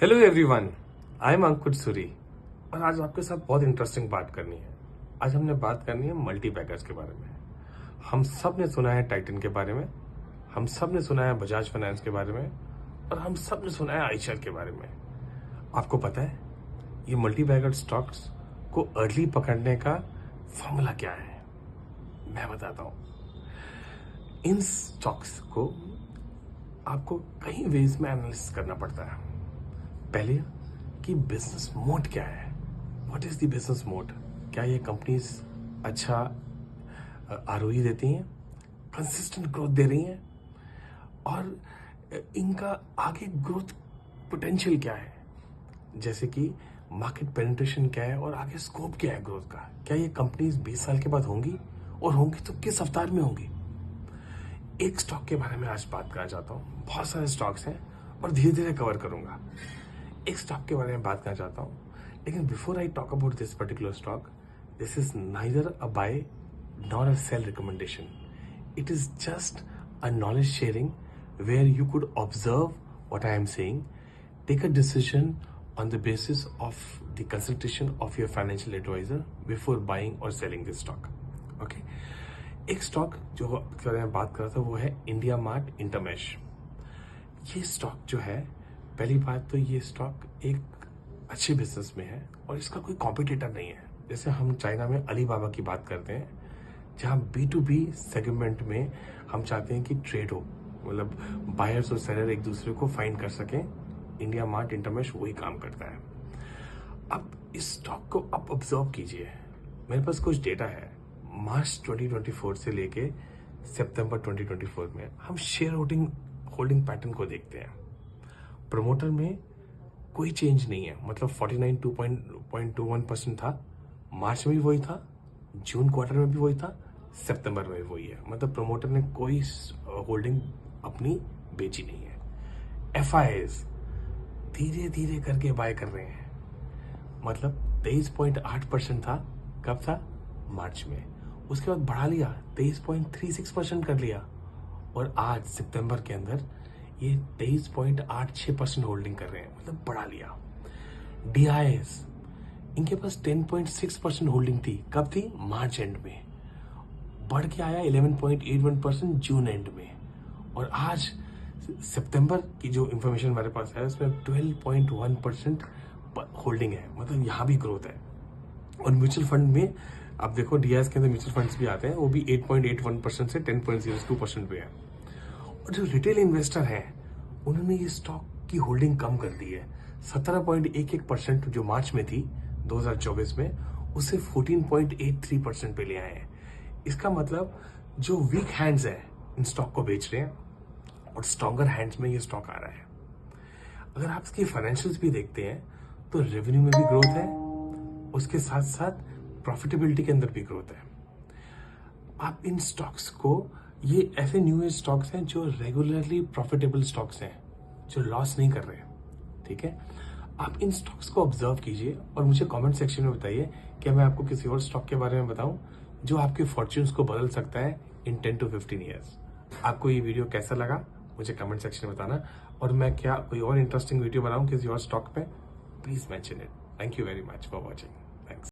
Hello everyone, I am अंकुर सूरी और आज आपके साथ बहुत इंटरेस्टिंग बात करनी है। आज हमने बात करनी है मल्टी बैगर्स के बारे में। हम सब ने सुना है टाइटन के बारे में, हम सब ने सुना है बजाज फाइनेंस के बारे में और हम सब ने सुना है आईशर के बारे में। आपको पता है ये मल्टी बैगर स्टॉक्स को अर्ली पकड़ने का फॉर्मूला क्या है? मैं बताता हूँ। इन स्टॉक्स को आपको कई वेज में एनालिसिस करना पड़ता है। पहले कि बिजनेस मोड क्या है, what is the business mode. क्या ये कंपनीज अच्छा आरओई देती हैं, कंसिस्टेंट ग्रोथ दे रही हैं और इनका आगे ग्रोथ पोटेंशियल क्या है, जैसे कि मार्केट पेनिट्रेशन क्या है और आगे स्कोप क्या है ग्रोथ का। क्या ये कंपनीज 20 साल के बाद होंगी और होंगी तो किस अवतार में होंगी। एक स्टॉक के बारे में आज बात करना चाहता हूँ। बहुत सारे स्टॉक्स हैं और धीरे धीरे कवर करूंगा। एक स्टॉक के बारे में बात करना चाहता हूँ, लेकिन before I talk about this particular stock, this is neither a buy nor a sell recommendation. It is just a knowledge sharing where you could observe what I am saying, take a decision on the basis of the consultation of your financial advisor before buying or selling this stock. Okay? एक stock जो के बारे में बात कर रहा था वो है इंडिया मार्ट इंटरमेश। ये स्टॉक जो है, पहली बात तो ये स्टॉक एक अच्छे बिजनेस में है और इसका कोई कॉम्पिटिटर नहीं है। जैसे हम चाइना में अलीबाबा की बात करते हैं, जहाँ B2B सेगमेंट में हम चाहते हैं कि ट्रेड हो, मतलब बायर्स और सेलर एक दूसरे को फाइंड कर सकें। इंडिया मार्ट इंटरमेश वही काम करता है। अब इस स्टॉक को आप ऑब्जर्व कीजिए। मेरे पास कुछ डेटा है मार्च 2024 से लेके सितंबर 2024 में। हम शेयर होल्डिंग पैटर्न को देखते हैं। प्रमोटर में कोई चेंज नहीं है, मतलब 49.21% था, मार्च में भी वही था, जून क्वार्टर में भी वही था, सितंबर में भी वही है। मतलब प्रमोटर ने कोई होल्डिंग अपनी बेची नहीं है। FIIs धीरे धीरे करके बाय कर रहे हैं, मतलब 23.8% था, कब था? मार्च में। उसके बाद बढ़ा लिया, 23.36% कर लिया और आज सितंबर के अंदर ये 23.86% होल्डिंग कर रहे हैं, मतलब बढ़ा लिया। DIs इनके पास 10.6% होल्डिंग थी, कब थी? मार्च एंड में। बढ़ के आया 11.81% जून एंड में और आज सितंबर की जो इंफॉर्मेशन हमारे पास है उसमें 12.1% होल्डिंग है, मतलब यहाँ भी ग्रोथ है। और म्यूचुअल फंड में आप देखो, DIs के अंदर म्यूचुअल फंड्स भी आते हैं, वो भी 8.81% से 10.02% पे है। और जो रिटेल इन्वेस्टर हैं उन्होंने ये स्टॉक की होल्डिंग कम कर दी है। 17.11% जो मार्च में थी 2024 में, उसे 14.83% पे ले आए हैं। इसका मतलब जो वीक हैंड्स है इन स्टॉक को बेच रहे हैं और स्ट्रॉन्गर हैंड्स में ये स्टॉक आ रहा है। अगर आप इसकी फाइनेंशियल्स भी देखते हैं तो रेवेन्यू में भी ग्रोथ है, उसके साथ साथ प्रॉफिटेबिलिटी के अंदर भी ग्रोथ है। आप इन स्टॉक्स को, ये ऐसे न्यू एज स्टॉक्स हैं जो रेगुलरली प्रॉफिटेबल स्टॉक्स हैं, जो लॉस नहीं कर रहे हैं। ठीक है, आप इन स्टॉक्स को ऑब्जर्व कीजिए और मुझे कमेंट सेक्शन में बताइए कि मैं आपको किसी और स्टॉक के बारे में बताऊं जो आपके फॉर्च्यून्स को बदल सकता है इन 10 to 15 ईयर्स। आपको ये वीडियो कैसा लगा मुझे कमेंट सेक्शन में बताना, और मैं क्या कोई और इंटरेस्टिंग वीडियो बनाऊं किसी और स्टॉक पे, please mention it. Thank you very much for watching.